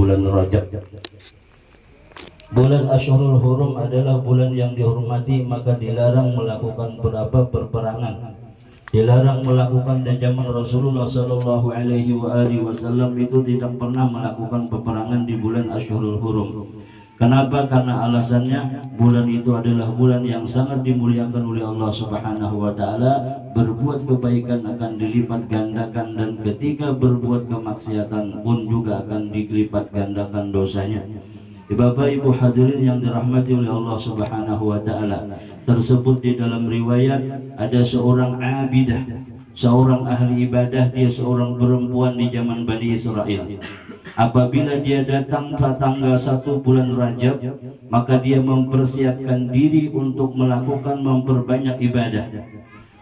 bulan Rajab. Bulan Asyhurul Hurum adalah bulan yang dihormati, maka dilarang melakukan peperangan. Dilarang melakukan, dan zaman Rasulullah Sallallahu Alaihi Wasallam itu tidak pernah melakukan peperangan di bulan Asyhurul Hurum. Kenapa? Karena alasannya bulan itu adalah bulan yang sangat dimuliakan oleh Allah Subhanahu wa taala. Berbuat kebaikan akan dilipat gandakan, dan ketika berbuat kemaksiatan pun juga akan dilipat gandakan dosanya. Bapak Ibu hadirin yang dirahmati oleh Allah Subhanahu wa taala, tersebut di dalam riwayat ada seorang abidah, seorang ahli ibadah, dia seorang perempuan di zaman Bani Israel. Apabila dia datang pada tanggal 1 bulan Rajab, maka dia mempersiapkan diri untuk melakukan memperbanyak ibadah.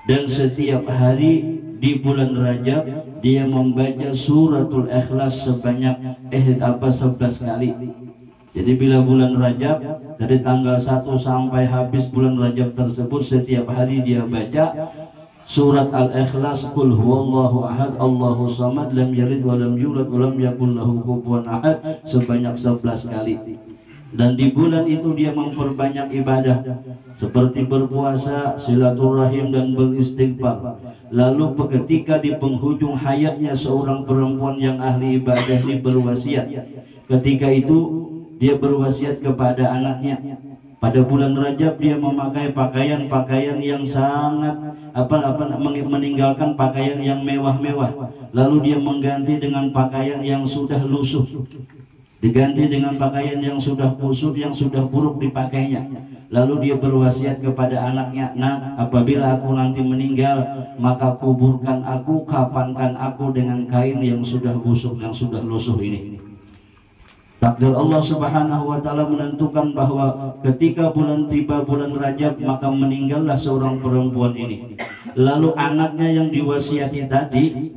Dan setiap hari di bulan Rajab dia membaca suratul Ikhlas sebanyak 11 kali. Jadi bila bulan Rajab dari tanggal 1 sampai habis bulan Rajab tersebut, setiap hari dia baca surat Al-Ikhlas, Qul huwallahu ahad, Allahu samad, lam yalid wa lam yulad wa lam yakul lahu kufuwan ahad sebanyak 11 kali. Dan di bulan itu dia memperbanyak ibadah seperti berpuasa, silaturahim, dan beristighfar. Lalu ketika di penghujung hayatnya seorang perempuan yang ahli ibadah ini berwasiat. Ketika itu dia berwasiat kepada anaknya. Pada bulan Rajab dia memakai pakaian-pakaian yang sangat meninggalkan pakaian yang mewah-mewah. Lalu dia mengganti dengan pakaian yang sudah lusuh, diganti dengan pakaian yang sudah kusut, yang sudah buruk dipakainya. Lalu dia berwasiat kepada anaknya, "Nak, apabila aku nanti meninggal, maka kuburkan aku, kafankan aku dengan kain yang sudah busuk, yang sudah lusuh ini." Takdir Allah Subhanahu wa taala menentukan bahwa ketika tiba bulan Rajab, maka meninggallah seorang perempuan ini. Lalu anaknya yang diwasiati tadi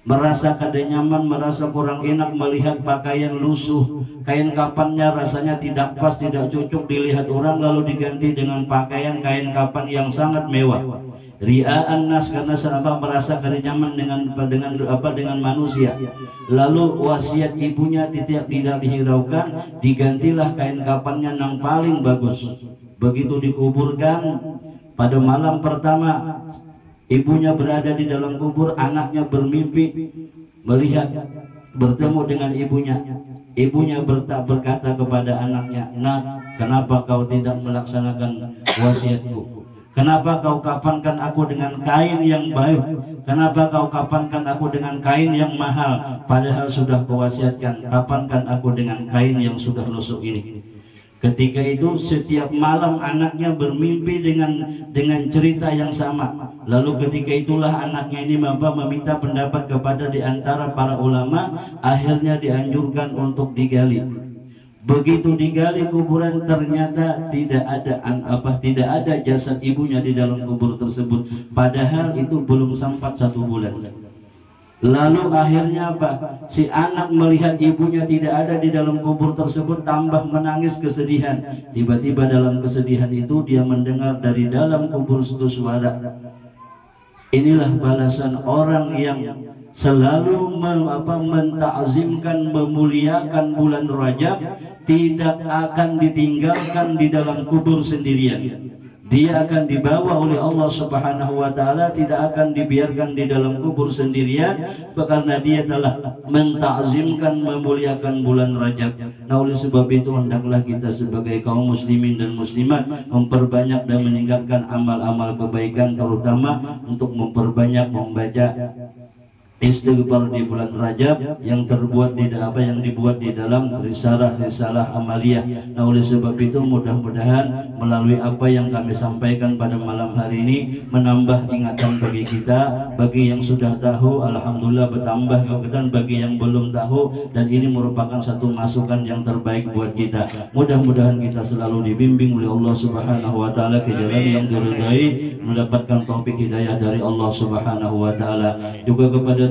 merasa kada nyaman, merasa kurang enak melihat pakaian lusuh, kain kafannya rasanya tidak pas, tidak cocok dilihat orang, lalu diganti dengan pakaian kain kafan yang sangat mewah. Ria'an nas, karena merasa kada nyaman dengan manusia. Lalu wasiat ibunya tidak dihiraukan, digantilah kain kafannya yang paling bagus. Begitu dikuburkan, pada malam pertama ibunya berada di dalam kubur, anaknya bermimpi melihat bertemu dengan ibunya. Ibunya berkata kepada anaknya, "Nak, kenapa kau tidak melaksanakan wasiatku? Kenapa kau kafankan aku dengan kain yang baik? Kenapa kau kafankan aku dengan kain yang mahal? Padahal sudah kuwasiatkan, kafankan aku dengan kain yang sudah lusuh ini." Ketika itu setiap malam anaknya bermimpi dengan cerita yang sama. Lalu ketika itulah anaknya ini meminta pendapat kepada di antara para ulama. Akhirnya dianjurkan untuk digali. Begitu digali kuburan, ternyata tidak ada jasad ibunya di dalam kubur tersebut. Padahal itu belum sampai 1 bulan. Lalu akhirnya apa? Si anak melihat ibunya tidak ada di dalam kubur tersebut, tambah menangis kesedihan. Tiba-tiba dalam kesedihan itu dia mendengar dari dalam kubur suara. Inilah balasan orang yang selalu mentakzimkan, memuliakan bulan Rajab, tidak akan ditinggalkan di dalam kubur sendirian. Dia akan dibawa oleh Allah Subhanahu wa taala, tidak akan dibiarkan di dalam kubur sendirian, karena dia telah mentakzimkan, memuliakan bulan Rajab. Nah, oleh sebab itu hendaklah kita sebagai kaum muslimin dan muslimat memperbanyak dan meningkatkan amal-amal kebaikan, terutama untuk memperbanyak membaca istighfar di bulan Rajab yang dibuat di dalam risalah amaliyah. Nah, oleh sebab itu mudah-mudahan melalui apa yang kami sampaikan pada malam hari ini menambah ingatan bagi kita. Bagi yang sudah tahu, alhamdulillah bertambah, dan bagi yang belum tahu, dan ini merupakan satu masukan yang terbaik buat kita. Mudah-mudahan kita selalu dibimbing oleh Allah Subhanahu wa taala ke jalan yang diridhai, mendapatkan taufik hidayah dari Allah Subhanahu wa taala. Juga kepada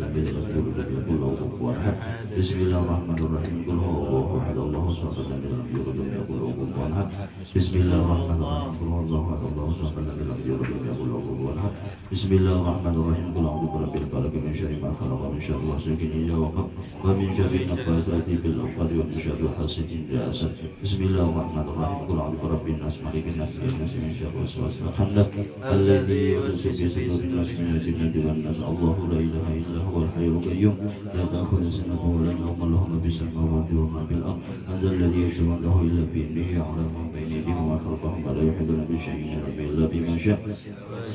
lam yalid wa lam yakul lahu kufuwan ahad. Bismillahirrahmanirrahim. Qul huwallahu ahad, Allahu samad, lam yalid wa lam yakul lahu kufuwan ahad. Bismillahirrahmanirrahim. Qul huwallahu ahad, Allahu samad, lam yalid wa lam yakul lahu kufuwan ahad. Bismillahirrahmanirrahim. Qul a'udzu birabbil falaq min syarri ma khalaq, min syarri ghasiqin idza waqab, wa min syarri naffatsati fil 'uqad, wa min syarri hasidin idza hasad. Bismillahirrahmanirrahim. Qul a'udzu birabbin nas, malikin nas, ilahin nas, min syarri waswasil khannas, alladzi yuwaswisu fi sudurin nas min al-jinnati wan nas. Allahu la ilaha illa huwal hayyul qayyum, la ta'khudhuhu sinatun wa la nawm, lahu ma fis samawati wa ma fil ardh. Madzal ladzi yashfa'u lahu illa bi idhnihi, ya'lamu ma bayna aydihim wa khalfahum, wa la yuhituna bi shay'in illa bima syaa'.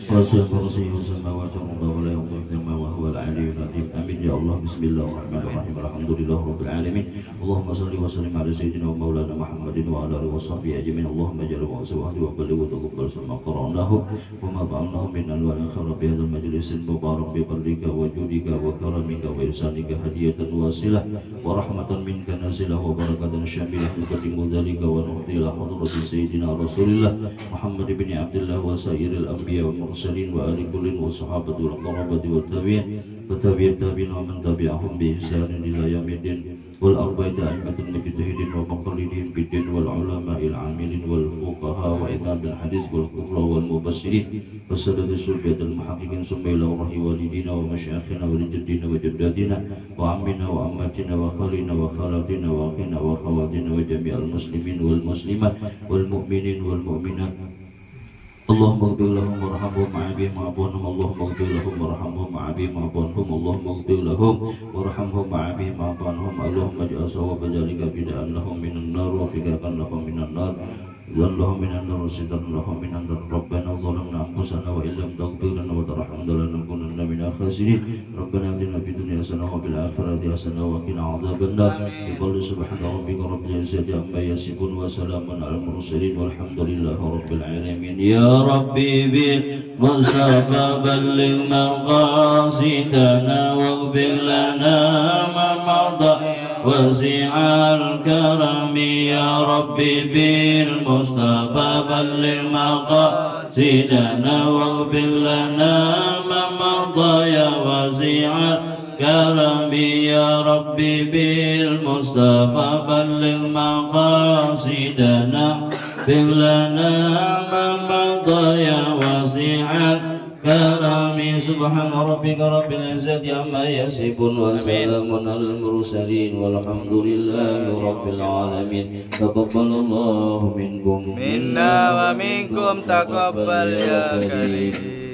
Wasi'a kursiyyuhu samawati wal arda wa la ya'uduhu wa huwal 'aliyyul 'azim. Amin ya Allah. Bismillahirrahmanirrahim. Alhamdulillahirabbil alamin. Allahumma shalli wa sallim ala sayyidina wa maulana Muhammadin wa ala alihi wa sahbihi ajmain. Allahumma ij'al wa'sawahu wa balligh wa taqabbal sama qara'nahu wa ma ba'anahu min anwa'il khair bi hadzal majlisil mubarak bi fadlika wa judika wa karamika wa ihsanika hadiyatan wasilah wa rahmatan minka nazilah wa barakatan syamilah tuqaddimu dzalika wa nu'tila hadrati sayyidina Rasulillah Muhammad bin Abdullah wa sairil anbiya wal mursalin wa ali kullin wa sahabati wal qarabati wat tabi'in wa tabi'it tabi'in wa man tabi'ahum bi ihsanin ila yaumiddin wal arba'ati a'immatul mujtahidin wa muqallidin bid-din wal ulama'il 'amilin wal fuqaha wa imamil hadis wal qurra wal mubassirin wasadati sulbiyatul muhaqqiqin summa ila rahi walidina wa masyayikhina wa jaddina wa jaddatina wa ammina wa ammatina wa khalina wa khalatina wa akhina wa khawatina wa jami'al muslimin wal muslimat wal mu'minin wal mu'minat. Allahumma ighfir lahum warhamhum wa'afihim wa'fu anhum. Allahumma ighfir lahum warhamhum wa'afihim wa'fu anhum. Allahumma ighfir lahum warhamhum wa'afihim wa'fu anhum. Allahumma ij'al sawaba dzalika fida'an lahum minan nar wa fidakan lahum minan nar. Allahumma minan nar wa sitan lahum minan nar. Rabbana zalamna anfusana wa illam taghfir lana wa tarhamna lanakunanna minal khasirin. Rabbana atina fid dunya hasanah wa fil akhirati hasanah wa qina adzabannar. Biqouli subhana rabbika rabbil izzati amma yasifun wa salamun alal mursalin walhamdulillahi rabbil alamin. Ya Rabbi bil Mustafa balligh maqasidana waghfir lana ma madha wasi'al karami. Ya Rabbi bil Mustafa balligh maqasidana waghfir lana ma madha ya wasi'al karami. Ya Rabbi bil Mustafa balligh maqasidana waghfir lana ma madha ya wasi'al karami. Subhana rabbika rabbil izzati amma yasifun wa salamun alal mursalin walhamdulillahi rabbil alamin. Taqabbalallahu minkum minna wa minkum taqabbal ya karim.